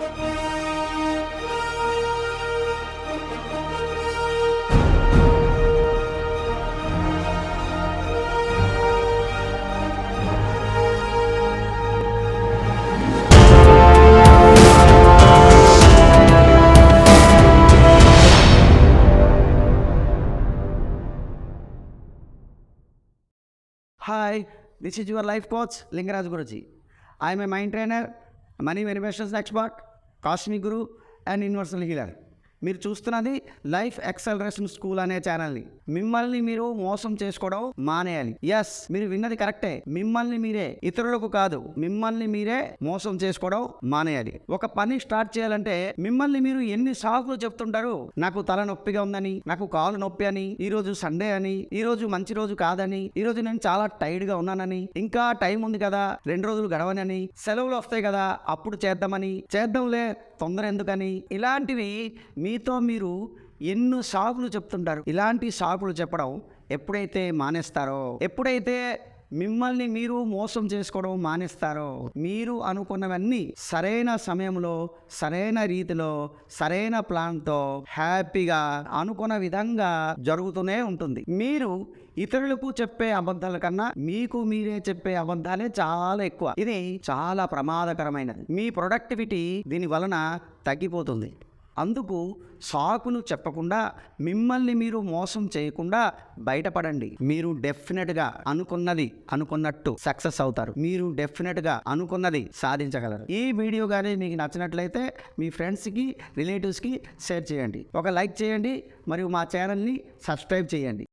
Hi, this is your life coach Lingaraj Guruji. I am a mind trainer, money manifestations expert, cosmic guru and universal healer. మీరు చూస్తున్నది life acceleration school అనే ఛానల్ని. మిమ్మల్ని మీరు మోసం చేసుకోవడం మానేయాలి. ఎస్, మీరు విన్నది కరెక్టే. మిమ్మల్ని మీరే, ఇతరులకు కాదు, మిమ్మల్ని మీరే మోసం చేసుకోవడం మానేయాలి. ఒక పని స్టార్ట్ చేయాలంటే మిమ్మల్ని మీరు ఎన్ని సాకులు చెప్తుంటారు. నాకు తల నొప్పిగా ఉందని, నాకు కాలు నొప్పి అని, ఈ రోజు సండే అని, ఈ రోజు మంచి రోజు కాదని, ఈ రోజు నేను చాలా టైర్డ్ గా ఉన్నానని, ఇంకా టైం ఉంది కదా 2 రోజులు గడవనని, సెలవులు వస్తాయి కదా అప్పుడు చేద్దామని, చేద్దాంలే తొందర ఎందుకని, ఇలాంటివి మీతో మీరు ఎన్నో సాకులు చెప్తుంటారు. ఇలాంటి సాకులు చెప్పడం ఎప్పుడైతే మానేస్తారో, ఎప్పుడైతే మిమ్మల్ని మీరు మోసం చేసుకోవడం మానేస్తారో, మీరు అనుకున్నవన్నీ సరైన సమయంలో, సరైన రీతిలో, సరైన ప్లాన్తో హ్యాపీగా అనుకున్న విధంగా జరుగుతూనే ఉంటుంది. మీరు ఇతరులకు చెప్పే అబద్ధాల కన్నా మీకు మీరే చెప్పే అబద్ధాలే చాలా ఎక్కువ. ఇది చాలా ప్రమాదకరమైనది. మీ ప్రొడక్టివిటీ దీని వలన తగ్గిపోతుంది. అందుకు సాకులు చెప్పకుండా, మిమ్మల్ని మీరు మోసం చేయకుండా బయటపడండి. మీరు డెఫినెట్గా అనుకున్నట్టు సక్సెస్ అవుతారు. మీరు డెఫినెట్గా అనుకున్నది సాధించగలరు. ఈ వీడియో కానీ మీకు నచ్చినట్లయితే మీ ఫ్రెండ్స్కి, రిలేటివ్స్కి షేర్ చేయండి. ఒక లైక్ చేయండి మరియు మా ఛానల్ని సబ్స్క్రైబ్ చేయండి.